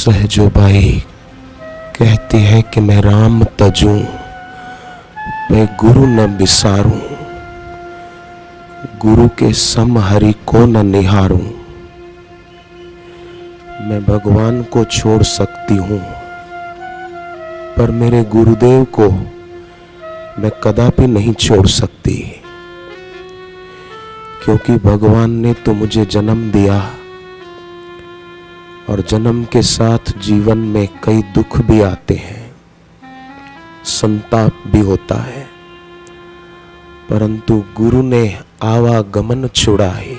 सहजोबाई कहती है कि मैं राम तजूं, मैं गुरु न बिसारूं, गुरु के सम हरि को न निहारूं। मैं भगवान को छोड़ सकती हूँ पर मेरे गुरुदेव को मैं कदापि नहीं छोड़ सकती, क्योंकि भगवान ने तो मुझे जन्म दिया और जन्म के साथ जीवन में कई दुख भी आते हैं, संताप भी होता है, परंतु गुरु ने आवागमन छुड़ा ही,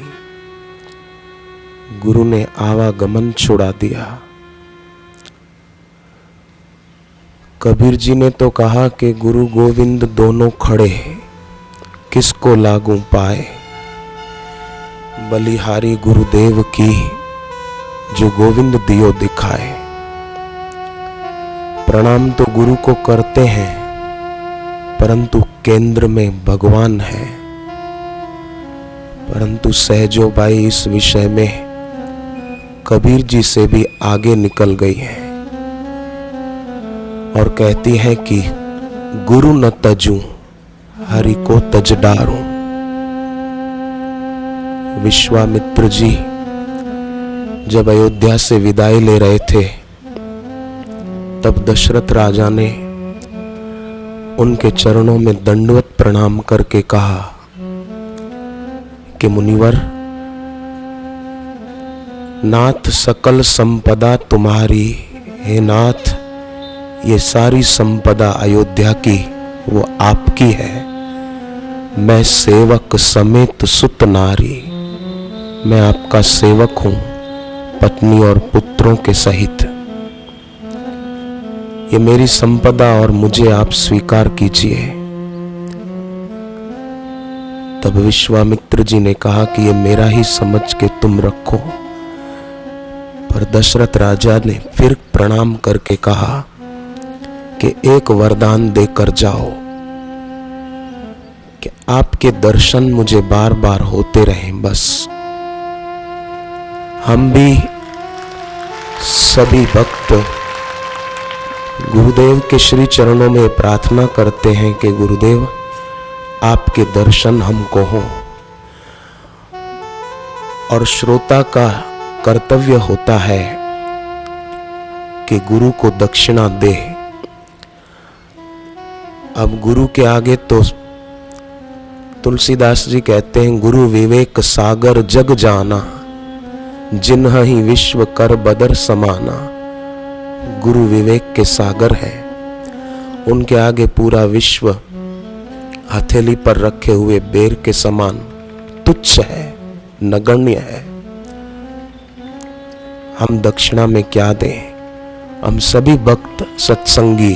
गुरु ने आवागमन छुड़ा दिया। कबीर जी ने तो कहा कि गुरु गोविंद दोनों खड़े, किसको लागू पाए। बलिहारी गुरुदेव की जो गोविंद दियो दिखाए। प्रणाम तो गुरु को करते हैं, परंतु केंद्र में भगवान है। परंतु सहजोबाई इस विषय में कबीर जी से भी आगे निकल गई है और कहती है कि गुरु न तजूं, हरि को तज डारूं। विश्वामित्र जी जब अयोध्या से विदाई ले रहे थे, तब दशरथ राजा ने उनके चरणों में दंडवत प्रणाम करके कहा कि मुनिवर, नाथ सकल संपदा तुम्हारी, हे नाथ ये सारी संपदा अयोध्या की वो आपकी है। मैं सेवक समेत सुत नारी, मैं आपका सेवक हूं पत्नी और पुत्रों के सहित। ये मेरी संपदा और मुझे आप स्वीकार कीजिए। तब विश्वामित्र जी ने कहा कि ये मेरा ही समझ के तुम रखो। पर दशरथ राजा ने फिर प्रणाम करके कहा कि एक वरदान देकर जाओ कि आपके दर्शन मुझे बार बार होते रहें। बस हम भी सभी भक्त गुरुदेव के श्री चरणों में प्रार्थना करते हैं कि गुरुदेव आपके दर्शन हमको हों, और श्रोता का कर्तव्य होता है कि गुरु को दक्षिणा दे। अब गुरु के आगे तो तुलसीदास जी कहते हैं, गुरु विवेक सागर जग जाना, जिन्हि विश्व कर बदर समाना। गुरु विवेक के सागर है, उनके आगे पूरा विश्व हथेली पर रखे हुए बेर के समान तुच्छ है, नगण्य है। हम दक्षिणा में क्या दें? हम सभी भक्त सत्संगी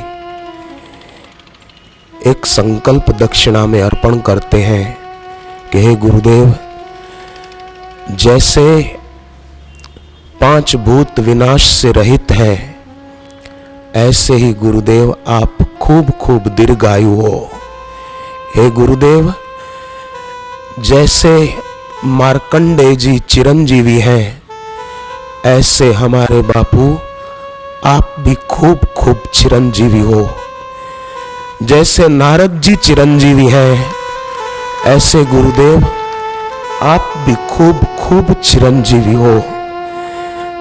एक संकल्प दक्षिणा में अर्पण करते हैं कि हे गुरुदेव, जैसे 5 भूत विनाश से रहित हैं, ऐसे ही गुरुदेव आप खूब खूब दीर्घायु हो। हे गुरुदेव, जैसे मार्कंडेय जी चिरंजीवी हैं, ऐसे हमारे बापू आप भी खूब खूब चिरंजीवी हो। जैसे नारद जी चिरंजीवी हैं, ऐसे गुरुदेव आप भी खूब खूब चिरंजीवी हो।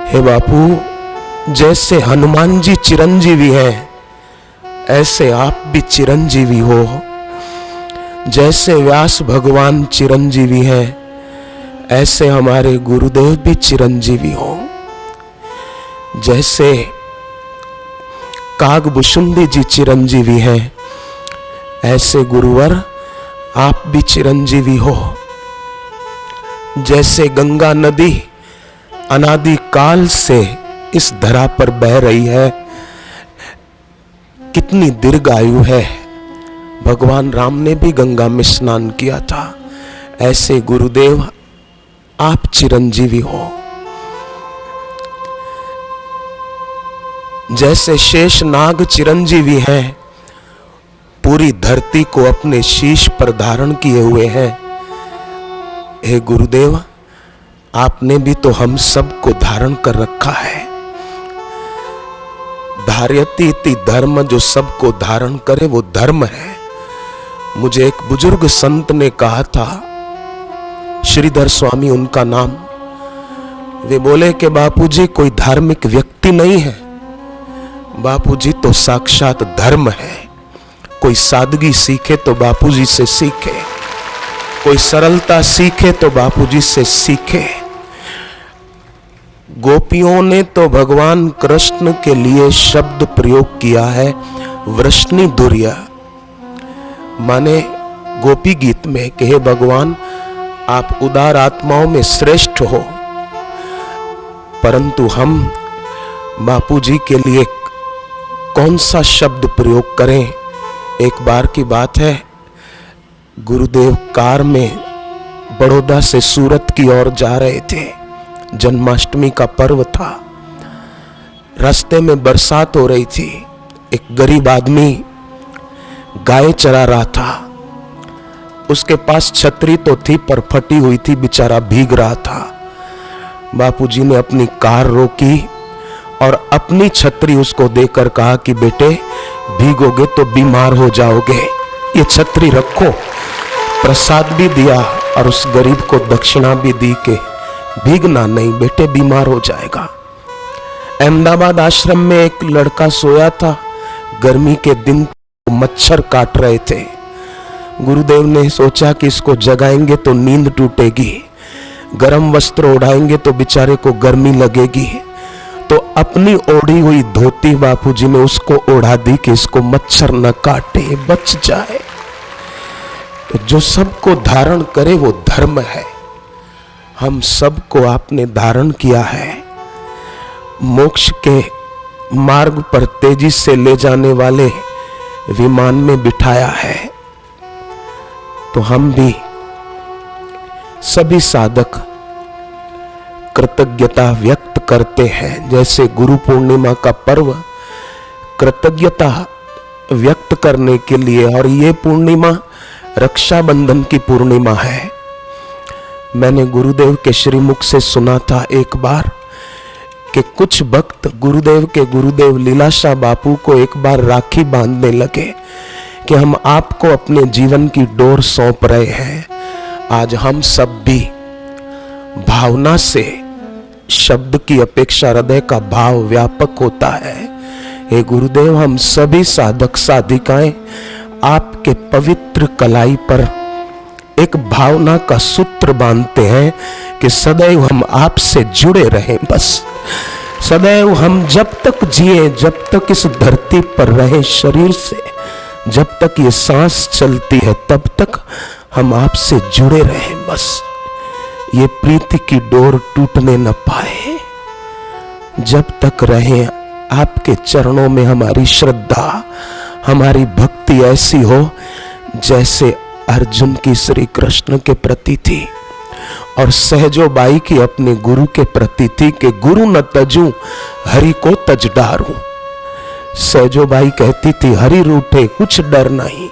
हे बापू, जैसे हनुमान जी चिरंजीवी हैं, ऐसे आप भी चिरंजीवी हो। जैसे व्यास भगवान चिरंजीवी हैं, ऐसे हमारे गुरुदेव भी चिरंजीवी हो। जैसे कागभूषुंडी जी चिरंजीवी हैं, ऐसे गुरुवर आप भी चिरंजीवी हो। जैसे गंगा नदी अनादि काल से इस धरा पर बह रही है, कितनी दीर्घायु है। भगवान राम ने भी गंगा में स्नान किया था, ऐसे गुरुदेव आप चिरंजीवी हो। जैसे शेष नाग चिरंजीवी हैं, पूरी धरती को अपने शीश पर धारण किए हुए हैं, हे गुरुदेव आपने भी तो हम सबको धारण कर रखा है। धार्यति इति धर्म, जो सबको धारण करे वो धर्म है। मुझे एक बुजुर्ग संत ने कहा था, श्रीधर स्वामी उनका नाम, वे बोले कि बापूजी कोई धार्मिक व्यक्ति नहीं है, बापूजी तो साक्षात धर्म है। कोई सादगी सीखे तो बापूजी से सीखे, कोई सरलता सीखे तो बापूजी से सीखे। गोपियों ने तो भगवान कृष्ण के लिए शब्द प्रयोग किया है वृष्णि दुर्य, माने गोपी गीत में कि हे भगवान आप उदार आत्माओं में श्रेष्ठ हो। परंतु हम बापूजी के लिए कौन सा शब्द प्रयोग करें। एक बार की बात है, गुरुदेव कार में बड़ौदा से सूरत की ओर जा रहे थे, जन्माष्टमी का पर्व था। रास्ते में बरसात हो रही थी, एक गरीब आदमी गाय चरा रहा था, उसके पास छतरी तो थी पर फटी हुई थी, बेचारा भीग रहा था। बापूजी ने अपनी कार रोकी और अपनी छतरी उसको देकर कहा कि बेटे भीगोगे तो बीमार हो जाओगे, ये छतरी रखो। प्रसाद भी दिया और उस गरीब को दक्षिणा भी दी कि भीगना नहीं बेटे, बीमार हो जाएगा। अहमदाबाद आश्रम में एक लड़का सोया था, गर्मी के दिन मच्छर काट रहे थे। गुरुदेव ने सोचा कि इसको जगाएंगे तो नींद टूटेगी, गर्म वस्त्र ओढ़ाएंगे तो बेचारे को गर्मी लगेगी, तो अपनी ओढ़ी हुई धोती बापूजी ने उसको ओढ़ा दी कि इसको मच्छर न काटे, बच जाए। तो जो सबको धारण करे वो धर्म है। हम सबको आपने धारण किया है, मोक्ष के मार्ग पर तेजी से ले जाने वाले विमान में बिठाया है। तो हम भी सभी साधक कृतज्ञता व्यक्त करते हैं। जैसे गुरु पूर्णिमा का पर्व कृतज्ञता व्यक्त करने के लिए, और ये पूर्णिमा रक्षाबंधन की पूर्णिमा है। मैंने गुरुदेव के श्रीमुख से सुना था एक बार कि कुछ भक्त गुरुदेव के गुरुदेव लीलाशाह बापू को एक बार राखी बांधने लगे कि हम आपको अपने जीवन की डोर सौंप रहे हैं। आज हम सब भी भावना से, शब्द की अपेक्षा हृदय का भाव व्यापक होता है। हे गुरुदेव, हम सभी साधक साधिकाएं आपके पवित्र कलाई पर एक भावना का सूत्र बांधते हैं कि सदैव हम आपसे जुड़े रहें। बस सदैव हम जब तक जिए, जब तक इस धरती पर रहे शरीर से, जब तक ये सांस चलती है तब तक हम आपसे जुड़े रहें। बस ये प्रीति की डोर टूटने न पाए। जब तक रहे आपके चरणों में हमारी श्रद्धा, हमारी भक्ति ऐसी हो जैसे अर्जुन की श्री कृष्ण के प्रति थी और सहजोबाई की अपने गुरु के प्रति थी कि गुरु न तजूं हरि को तज डारूं। सहजोबाई कहती थी हरि रूठे कुछ डर नहीं,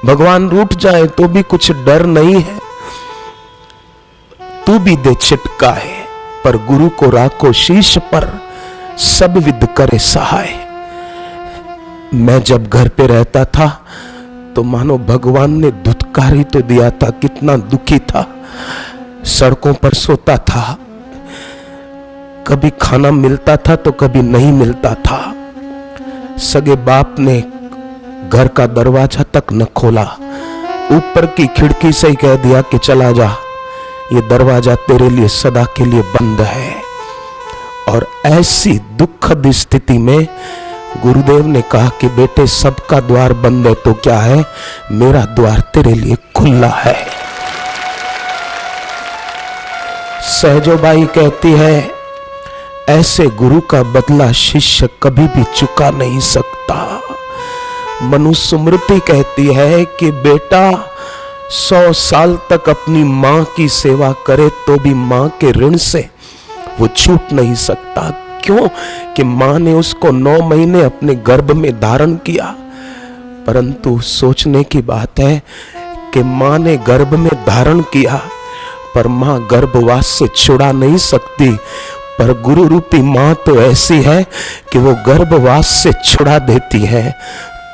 भगवान रूठ जाए तो भी कुछ डर नहीं है, तू भी दे छिटकाए पर गुरु को राखो शीश पर, सब विद करे सहाय। मैं जब घर पे रहता था तो मानो भगवान ने धुतकार ही तो दिया था, कितना दुखी था। सड़कों पर सोता था, कभी खाना मिलता था तो कभी नहीं मिलता था। सगे बाप ने घर का दरवाजा तक न खोला, ऊपर की खिड़की से ही कह दिया कि चला जा, ये दरवाजा तेरे लिए सदा के लिए बंद है। और ऐसी दुखद स्थिति में गुरुदेव ने कहा कि बेटे सबका द्वार बंद है तो क्या है, मेरा द्वार तेरे लिए खुला है। सहजोबाई कहती है ऐसे गुरु का बदला शिष्य कभी भी चुका नहीं सकता। मनुस्मृति कहती है कि बेटा 100 साल तक अपनी मां की सेवा करे तो भी मां के ऋण से वो छूट नहीं सकता। क्यों? कि मां ने उसको 9 महीने अपने गर्भ में धारण किया। परंतु सोचने की बात है कि मां ने गर्भ में धारण किया पर मां गर्भवास से छुड़ा नहीं सकती। पर गुरु रूपी मां तो ऐसी है कि वो गर्भवास से छुड़ा देती है।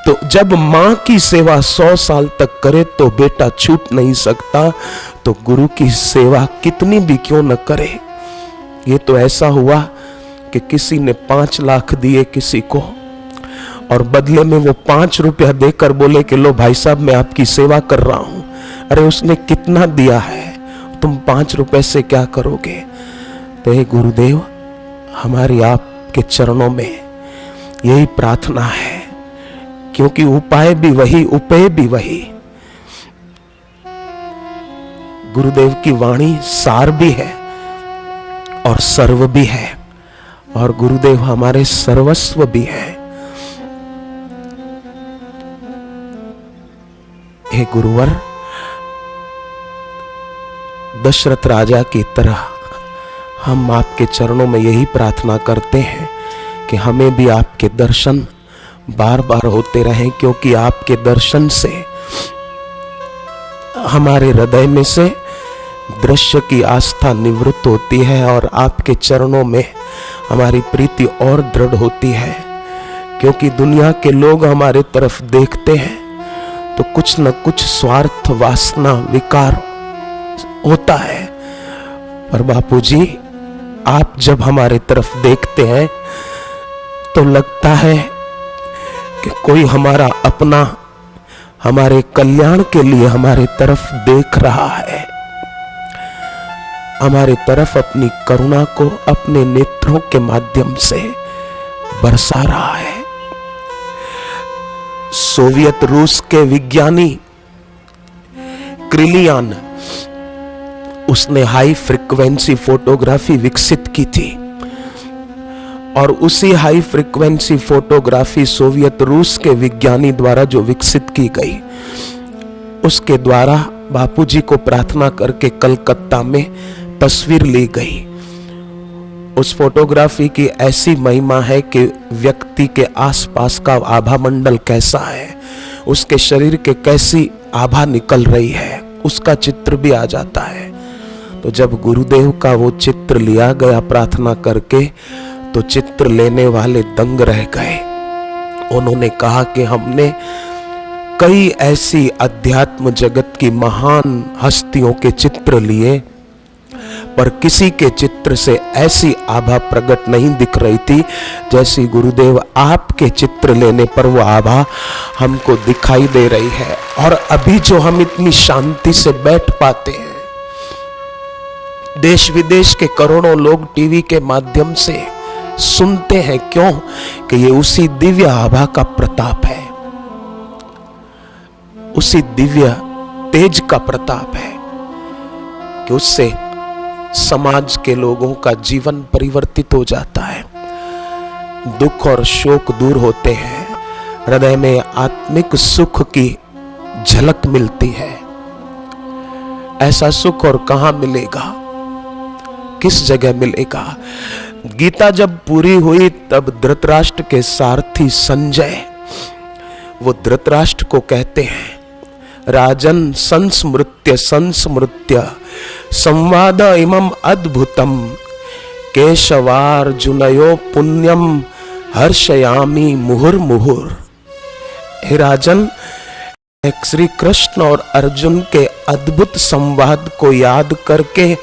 तो जब मां की सेवा 100 साल तक करे तो बेटा छूट नहीं सकता, तो गुरु की सेवा कितनी भी क्यों न करे। ये तो ऐसा हुआ कि किसी ने 5 लाख दिए किसी को, और बदले में वो 5 रुपया देकर बोले कि लो भाई साहब मैं आपकी सेवा कर रहा हूं। अरे उसने कितना दिया है, तुम 5 रुपए से क्या करोगे। तो हे गुरुदेव, हमारी आपके चरणों में यही प्रार्थना है, क्योंकि उपाय भी वही, उपेय भी वही। गुरुदेव की वाणी सार भी है और सर्व भी है, और गुरुदेव हमारे सर्वस्व भी है। हे गुरुवर, दशरथ राजा की तरह हम आपके चरणों में यही प्रार्थना करते हैं कि हमें भी आपके दर्शन बार बार होते रहें, क्योंकि आपके दर्शन से हमारे हृदय में से दृश्य की आस्था निवृत्त होती है और आपके चरणों में हमारी प्रीति और दृढ़ होती है। क्योंकि दुनिया के लोग हमारे तरफ देखते हैं तो कुछ न कुछ स्वार्थ, वासना, विकार होता है, पर बापूजी आप जब हमारे तरफ देखते हैं तो लगता है कि कोई हमारा अपना हमारे कल्याण के लिए हमारे तरफ देख रहा है, हमारे तरफ अपनी करुणा को अपने नेत्रों के माध्यम से बरसा रहा है। सोवियत रूस के विज्ञानी क्रिलियान, उसने हाई फ्रीक्वेंसी फोटोग्राफी विकसित की थी, और उसी हाई फ्रीक्वेंसी फोटोग्राफी सोवियत रूस के विज्ञानी द्वारा जो विकसित की गई, उसके द्वारा बापूजी को प्रार्थना करके कलकत्ता में तस्वीर ली गई। उस फोटोग्राफी की ऐसी महिमा है कि व्यक्ति के आसपास का आभा मंडल कैसा है, उसके शरीर के कैसी आभा निकल रही है, उसका चित्र भी आ जाता है। तो जब गुरुदेव का वो चित्र लिया गया प्रार्थना करके, तो चित्र लेने वाले दंग रह गए। उन्होंने कहा कि हमने कई ऐसी अध्यात्म जगत की महान हस्तियों के चित्र लिए, पर किसी के चित्र से ऐसी आभा प्रकट नहीं दिख रही थी जैसी गुरुदेव आपके चित्र लेने पर वो आभा हमको दिखाई दे रही है। और अभी जो हम इतनी शांति से बैठ पाते हैं, देश विदेश के करोड़ों लोग टीवी के माध्यम से सुनते हैं, क्यों? कि ये उसी दिव्य आभा का प्रताप है, उसी दिव्य तेज का प्रताप है कि उससे समाज के लोगों का जीवन परिवर्तित हो जाता है, दुख और शोक दूर होते हैं, हृदय में आत्मिक सुख की झलक मिलती है। ऐसा सुख और कहां मिलेगा, किस जगह मिलेगा? गीता जब पूरी हुई तब धृतराष्ट्र के सारथी संजय वो धृतराष्ट्र को कहते हैं, राजन संस्मृत्य संस्मृत्य संवाद इमं अद्भुतम केशवार्जुनयो पुण्यम हर्षयामि मुहुर्मुहुर। हे राजन, श्री कृष्ण और अर्जुन के अद्भुत संवाद को याद करके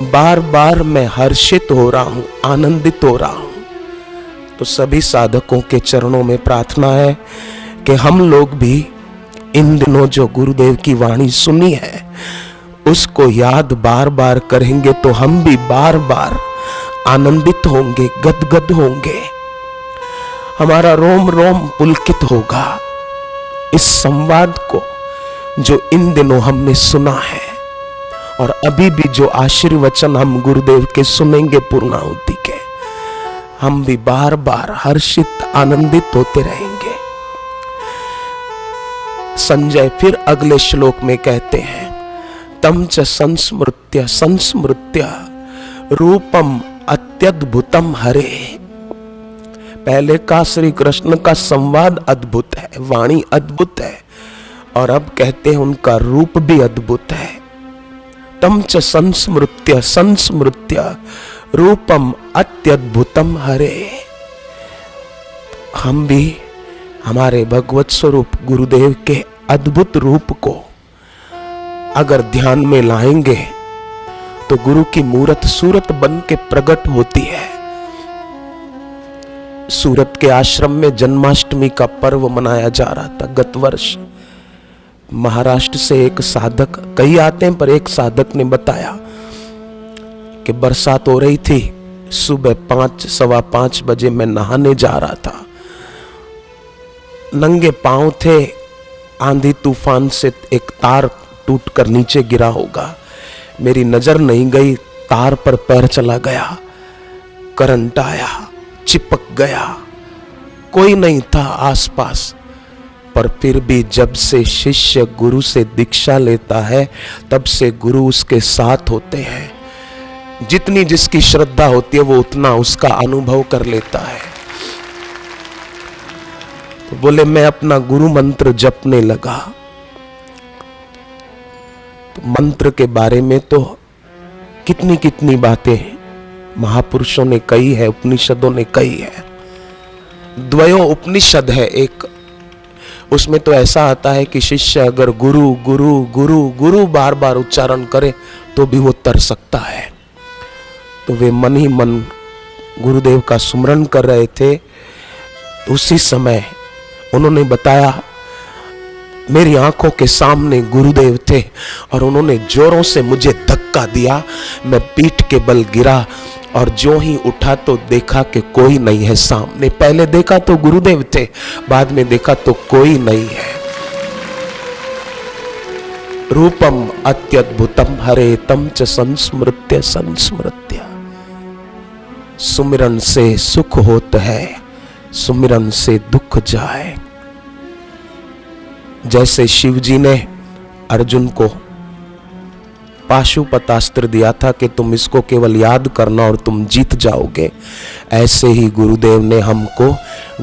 बार बार मैं हर्षित हो रहा हूं, आनंदित हो रहा हूं। तो सभी साधकों के चरणों में प्रार्थना है कि हम लोग भी इन दिनों जो गुरुदेव की वाणी सुनी है उसको याद बार बार करेंगे तो हम भी बार बार आनंदित होंगे, गदगद होंगे, हमारा रोम रोम पुलकित होगा इस संवाद को जो इन दिनों हमने सुना है। और अभी भी जो आशीर्वचन हम गुरुदेव के सुनेंगे पूर्णाहुति के, हम भी बार बार हर्षित आनंदित होते रहेंगे। संजय फिर अगले श्लोक में कहते हैं, तम च संस्मृत्य संस्मृत्य रूपम अत्यद्भुतम हरे। पहले का श्री कृष्ण का संवाद अद्भुत है, वाणी अद्भुत है, और अब कहते हैं उनका रूप भी अद्भुत है। तम च संस्मृत्य संस्मृत्य रूपम अत्यद्भुतम हरे। हम भी हमारे भगवत स्वरूप गुरुदेव के अद्भुत रूप को अगर ध्यान में लाएंगे तो गुरु की मूरत सूरत बन के प्रकट होती है। सूरत के आश्रम में जन्माष्टमी का पर्व मनाया जा रहा था गत वर्ष। महाराष्ट्र से एक साधक, कई आते हैं पर एक साधक ने बताया कि बरसात हो रही थी, सुबह 5 सवा 5 बजे मैं नहाने जा रहा था, नंगे पांव थे, आंधी तूफान से एक तार टूटकर नीचे गिरा होगा, मेरी नजर नहीं गई, तार पर पैर चला गया, करंट आया, चिपक गया, कोई नहीं था आसपास। पर फिर भी जब से शिष्य गुरु से दीक्षा लेता है तब से गुरु उसके साथ होते हैं। जितनी जिसकी श्रद्धा होती है वो उतना उसका अनुभव कर लेता है। तो बोले मैं अपना गुरु मंत्र जपने लगा। तो मंत्र के बारे में तो कितनी कितनी बातें महापुरुषों ने कही है, उपनिषदों ने कही है। द्वयो उपनिषद है एक, उसमें तो ऐसा आता है कि शिष्य अगर गुरु गुरु गुरु गुरु बार बार उच्चारण करे तो भी वो तर सकता है। तो वे मन ही मन गुरुदेव का सुमरन कर रहे थे। उसी समय उन्होंने बताया मेरी आंखों के सामने गुरुदेव थे और उन्होंने जोरों से मुझे धक्का दिया, मैं पीठ के बल गिरा और जो ही उठा तो देखा कि कोई नहीं है सामने। पहले देखा तो गुरुदेव थे, बाद में देखा तो कोई नहीं है। रूपम अत्यद्भुतम हरे तम च संस्मृत्य संस्मृत्य। सुमिरन से सुख होत है, सुमिरन से दुख जाए। जैसे शिव जी ने अर्जुन को पाशुपतास्त्र दिया था कि तुम इसको केवल याद करना और तुम जीत जाओगे, ऐसे ही गुरुदेव ने हमको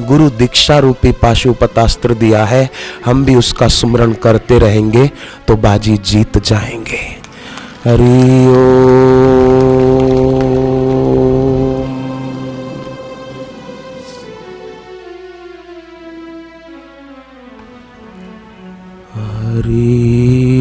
गुरु दीक्षा रूपी पाशुपतास्त्र दिया है। हम भी उसका सुमरण करते रहेंगे तो बाजी जीत जाएंगे। हरि ओम। हरि